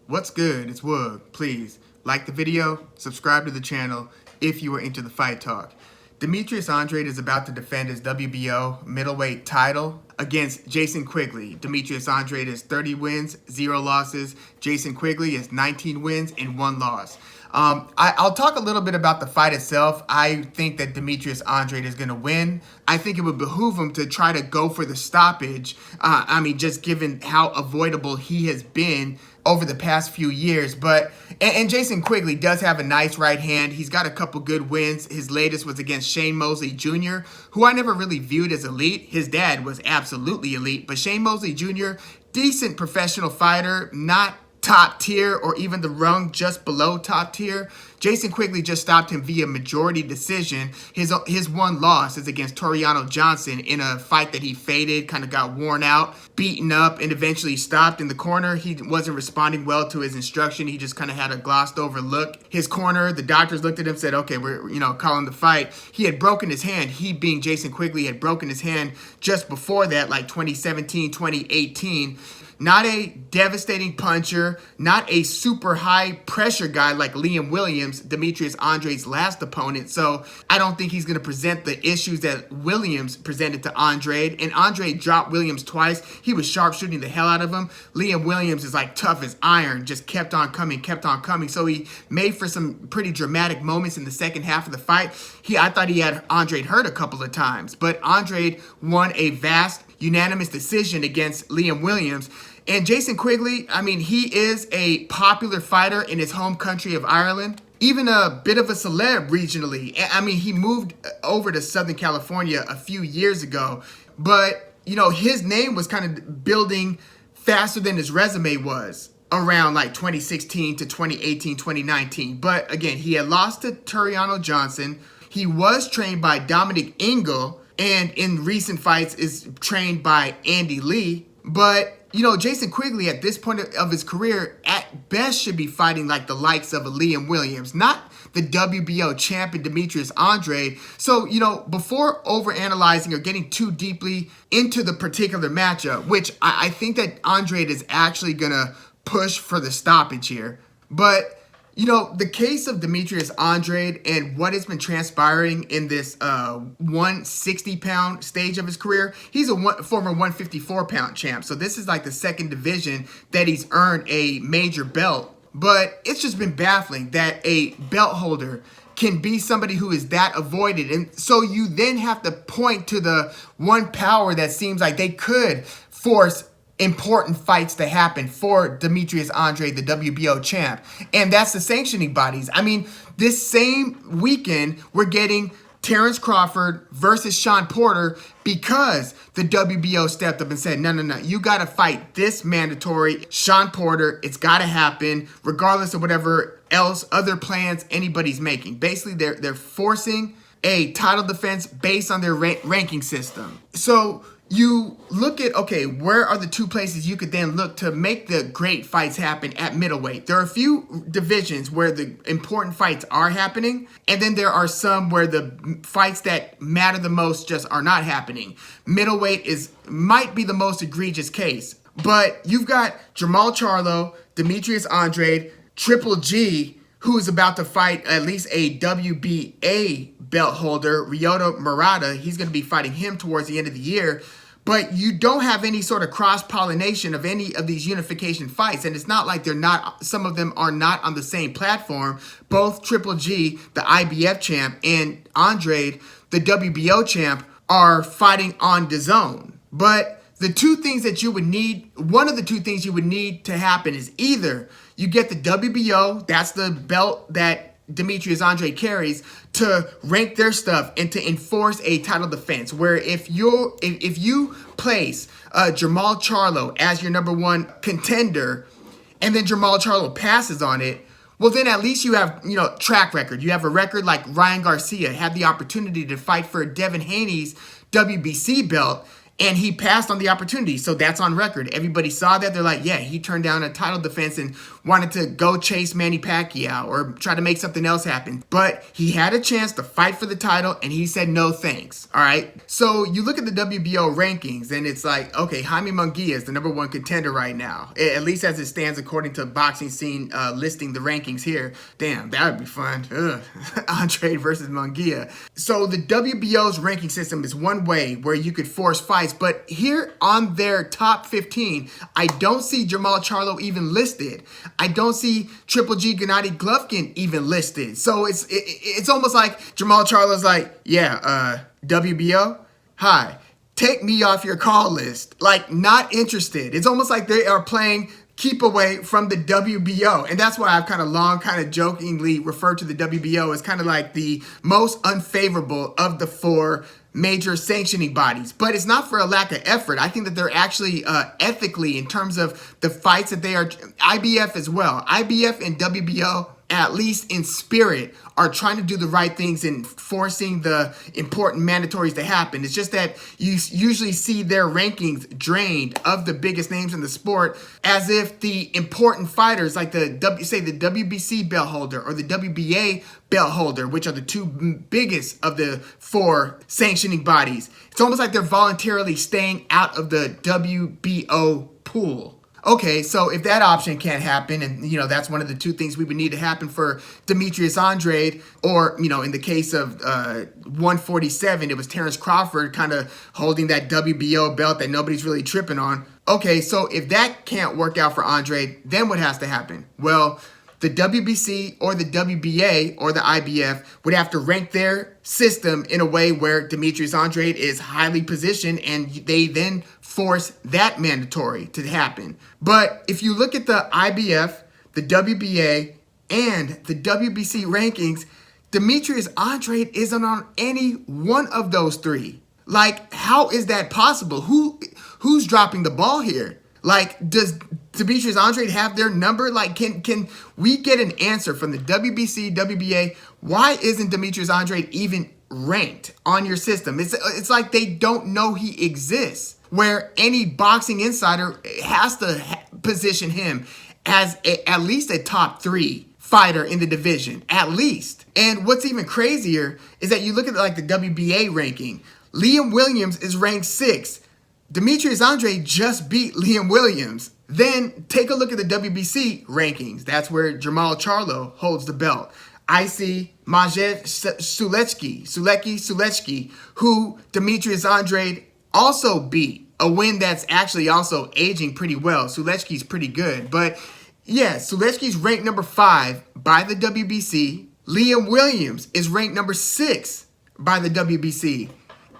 What's good? It's Woog. Please like the video, subscribe to the channel if you are into the fight talk. Demetrius Andrade is about to defend his WBO middleweight title against Jason Quigley. Demetrius Andrade is 30 wins, 0 losses. Jason Quigley is 19 wins and 1 loss. I'll talk a little bit about the fight itself. I think that Demetrius Andrade is going to win. I think it would behoove him to try to go for the stoppage. Just given how avoidable he has been over the past few years. And Jason Quigley does have a nice right hand. He's got a couple good wins. His latest was against Shane Mosley Jr., who I never really viewed as elite. His dad was absolutely elite, but Shane Mosley Jr., decent professional fighter, not top tier or even the rung just below top tier. Jason Quigley just stopped him via majority decision. His one loss is against Toriano Johnson in a fight that he faded, kind of got worn out, beaten up, and eventually stopped in the corner. He wasn't responding well to his instruction. He just kind of had a glossed over look. His corner, the doctors looked at him, said, okay, we're calling the fight. He had broken his hand. He, being Jason Quigley, had broken his hand just before that, like 2017, 2018. Not a devastating puncher, not a super high pressure guy like Liam Williams, Demetrius Andrade's last opponent. So I don't think he's going to present the issues that Williams presented to Andrade. And Andrade dropped Williams twice. He was sharpshooting the hell out of him. Liam Williams is like tough as iron, just kept on coming. So he made for some pretty dramatic moments in the second half of the fight. I thought he had Andrade hurt a couple of times, but Andrade won a vast unanimous decision against Liam Williams. And Jason Quigley, he is a popular fighter in his home country of Ireland, even a bit of a celeb regionally. He moved over to Southern California a few years ago, but, his name was kind of building faster than his resume was around like 2016 to 2018, 2019. But again, he had lost to Toriano Johnson. He was trained by Dominic Ingle, and in recent fights is trained by Andy Lee. But, Jason Quigley at this point of his career at best should be fighting like the likes of a Liam Williams, not the WBO champion Demetrius Andrade. So, before overanalyzing or getting too deeply into the particular matchup, which I think that Andrade is actually going to push for the stoppage here. But the case of Demetrius Andrade and what has been transpiring in this 160-pound stage of his career, he's a former 154-pound champ. So this is like the second division that he's earned a major belt. But it's just been baffling that a belt holder can be somebody who is that avoided. And so you then have to point to the one power that seems like they could force important fights to happen for Demetrius Andrade, the WBO champ. And that's the sanctioning bodies. This same weekend, we're getting Terrence Crawford versus Sean Porter because the WBO stepped up and said, no, you got to fight this mandatory Sean Porter. It's got to happen regardless of whatever else other plans anybody's making. Basically, they're forcing a title defense based on their ranking system. So you look at, okay, where are the two places you could then look to make the great fights happen at middleweight? There are a few divisions where the important fights are happening, and then there are some where the fights that matter the most just are not happening. Middleweight might be the most egregious case, but you've got Jermall Charlo, Demetrius Andrade, Triple G, who is about to fight at least a WBA belt holder, Ryota Murata. He's going to be fighting him towards the end of the year. But you don't have any sort of cross-pollination of any of these unification fights. And it's not like some of them are not on the same platform. Both Triple G, the IBF champ, and Andrade, the WBO champ, are fighting on DAZN. But one of the two things you would need to happen is either you get the WBO, that's the belt that Demetrius Andrade carries, to rank their stuff and to enforce a title defense, where if you place Jermall Charlo as your number one contender and then Jermall Charlo passes on it, well, then at least you have, track record. You have a record like Ryan Garcia had the opportunity to fight for Devin Haney's WBC belt, And he passed on the opportunity. So that's on record. Everybody saw that. They're like, yeah, he turned down a title defense and wanted to go chase Manny Pacquiao or try to make something else happen. But he had a chance to fight for the title and he said no thanks. All right. So you look at the WBO rankings and it's like, okay, Jaime Munguia is the #1 contender right now, at least as it stands according to Boxing Scene listing the rankings here. Damn, that would be fun. Andrade versus Munguia. So the WBO's ranking system is one way where you could force fights. But here on their top 15, I don't see Jermall Charlo even listed. I don't see Triple G Gennady Golovkin even listed. So it's almost like Jermall Charlo's like, yeah, WBO, hi, take me off your call list. Like, not interested. It's almost like they are playing keep away from the WBO. And that's why I've kind of jokingly referred to the WBO as kind of like the most unfavorable of the 4 major sanctioning bodies. But it's not for a lack of effort. I think that they're actually ethically, in terms of the fights that they are, IBF as well. IBF and WBO, at least in spirit, are trying to do the right things and forcing the important mandatories to happen. It's just that you usually see their rankings drained of the biggest names in the sport, as if the important fighters like the WBC belt holder or the WBA belt holder, which are the 2 biggest of the 4 sanctioning bodies, it's almost like they're voluntarily staying out of the WBO pool. Okay, so if that option can't happen, and, that's one of the 2 things we would need to happen for Demetrius Andrade, or, in the case of 147, it was Terrence Crawford kind of holding that WBO belt that nobody's really tripping on. Okay, so if that can't work out for Andrade, then what has to happen? Well, the WBC or the WBA or the IBF would have to rank their system in a way where Demetrius Andrade is highly positioned, and they then force that mandatory to happen. But if you look at the IBF, the WBA, and the WBC rankings, Demetrius Andrade isn't on any one of those 3. Like, how is that possible? Who's dropping the ball here? Like, does Demetrius Andrade have their number? Like, can we get an answer from the WBC, WBA? Why isn't Demetrius Andrade even ranked on your system? It's like they don't know he exists, where any boxing insider has to position him as at least a top 3 fighter in the division, at least. And what's even crazier is that you look at like the WBA ranking. Liam Williams is ranked 6th. Demetrius Andrade just beat Liam Williams. Then take a look at the WBC rankings. That's where Jermall Charlo holds the belt. I see Majev Sulecki, who Demetrius Andrade also beat. A win that's actually also aging pretty well. Sulecki's pretty good. But yeah, Sulecki's ranked number 5 by the WBC. Liam Williams is ranked number 6 by the WBC.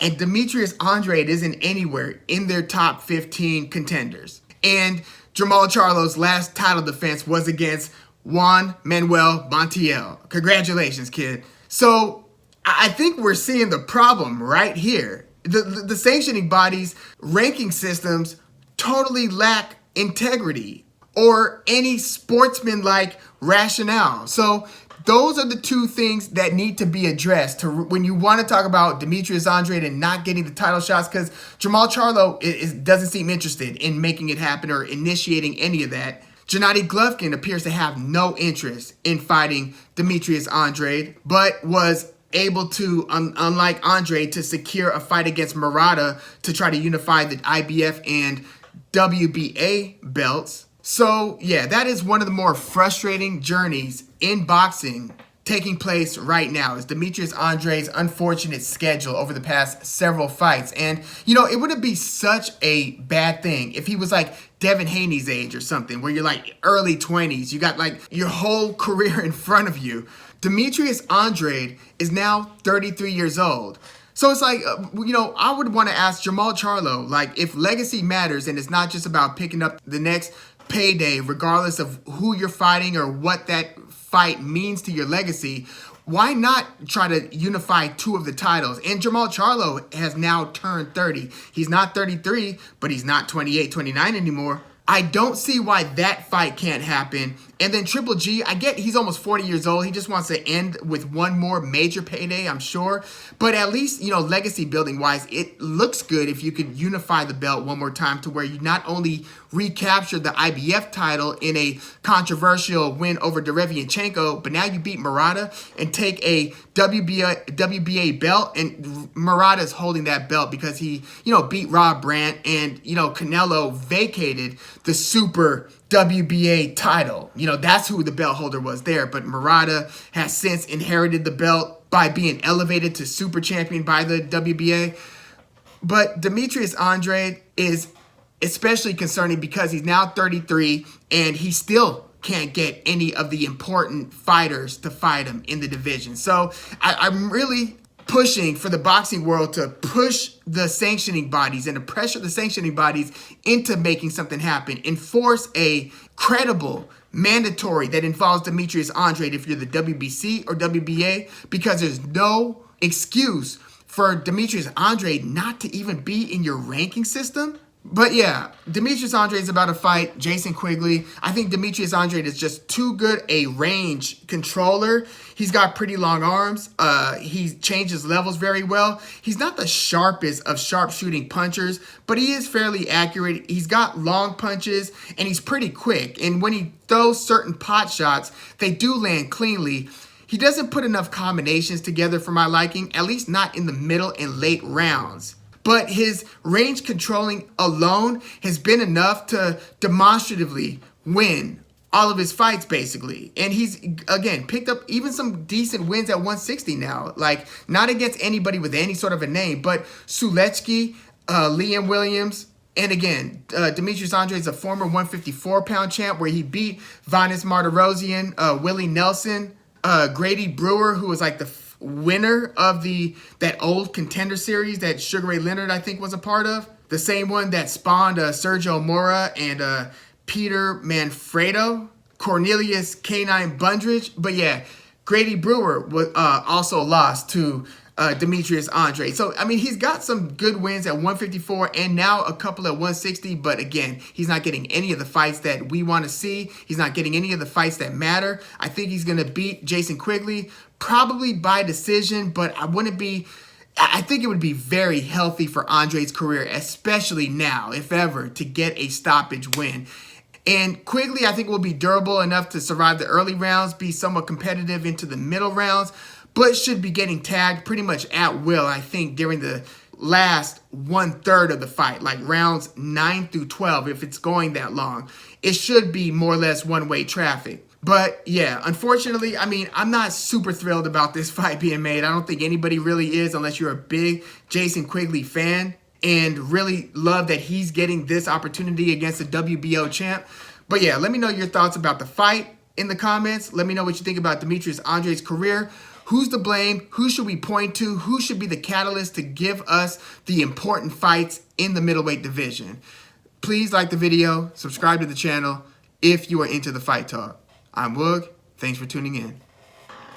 And Demetrius Andrade isn't anywhere in their top 15 contenders. And Jermall Charlo's last title defense was against Juan Manuel Montiel. Congratulations, kid. So I think we're seeing the problem right here. The sanctioning bodies' ranking systems totally lack integrity or any sportsman-like rationale. So those are the 2 things that need to be addressed when you want to talk about Demetrius Andrade and not getting the title shots, because Jermall Charlo doesn't seem interested in making it happen or initiating any of that. Gennady Golovkin appears to have no interest in fighting Demetrius Andrade, but was able to, unlike Andrade, to secure a fight against Murata to try to unify the IBF and WBA belts. So, yeah, that is one of the more frustrating journeys in boxing taking place right now, is Demetrius Andrade's unfortunate schedule over the past several fights. And, it wouldn't be such a bad thing if he was like Devin Haney's age or something, where you're like early 20s. You got like your whole career in front of you. Demetrius Andrade is now 33 years old. So it's like, I would want to ask Jermall Charlo, like, if legacy matters and it's not just about picking up the next payday, regardless of who you're fighting or what that fight means to your legacy, why not try to unify 2 of the titles? And Jermall Charlo has now turned 30. He's not 33, but he's not 28, 29 anymore. I don't see why that fight can't happen And then Triple G, I get he's almost 40 years old. He just wants to end with one more major payday, I'm sure. But at least, you know, legacy building wise, it looks good if you could unify the belt one more time to where you not only recapture the IBF title in a controversial win over Derevianchenko, but now you beat Murata and take a WBA belt, and Murata's holding that belt because he, you know, beat Rob Brandt, and, you know, Canelo vacated the Super WBA title. You know, that's who the belt holder was there. But Murata has since inherited the belt by being elevated to super champion by the WBA. But Demetrius Andrade is especially concerning because he's now 33 and he still can't get any of the important fighters to fight him in the division. So I'm really pushing for the boxing world to push the sanctioning bodies and to pressure the sanctioning bodies into making something happen. Enforce a credible mandatory that involves Demetrius Andrade if you're the WBC or WBA, because there's no excuse for Demetrius Andrade not to even be in your ranking system. But yeah, Demetrius Andrade is about to fight Jason Quigley. I think Demetrius Andrade is just too good a range controller. He's got pretty long arms. He changes levels very well. He's not the sharpest of sharpshooting punchers, but he is fairly accurate. He's got long punches, and he's pretty quick. And when he throws certain pot shots, they do land cleanly. He doesn't put enough combinations together for my liking, at least not in the middle and late rounds. But his range controlling alone has been enough to demonstratively win all of his fights, basically. And he's, again, picked up even some decent wins at 160 now. Like, not against anybody with any sort of a name, but Suletsky, Liam Williams, and again, Demetrius Andrade is a former 154-pound champ where he beat Vanes Martirosyan, Willie Nelson, Grady Brewer, who was like the winner of that old Contender series that Sugar Ray Leonard, I think, was a part of. The same one that spawned Sergio Mora and Peter Manfredo, Cornelius K9 Bundridge. But yeah, Grady Brewer was also lost to Demetrius Andrade. So, I mean, he's got some good wins at 154 and now a couple at 160. But again, he's not getting any of the fights that we want to see. He's not getting any of the fights that matter. I think he's going to beat Jason Quigley, probably by decision, but I think it would be very healthy for Andrade's career, especially now, if ever, to get a stoppage win. And Quigley, I think, will be durable enough to survive the early rounds, be somewhat competitive into the middle rounds, but should be getting tagged pretty much at will, I think, during the last 1/3 of the fight, like rounds 9 through 12, if it's going that long. It should be more or less one-way traffic. But yeah, unfortunately, I mean, I'm not super thrilled about this fight being made. I don't think anybody really is, unless you're a big Jason Quigley fan and really love that he's getting this opportunity against the WBO champ. But yeah, let me know your thoughts about the fight in the comments. Let me know what you think about Demetrius Andrade's career. Who's to blame? Who should we point to? Who should be the catalyst to give us the important fights in the middleweight division? Please like the video, subscribe to the channel if you are into the Fight Talk. I'm Woog. Thanks for tuning in.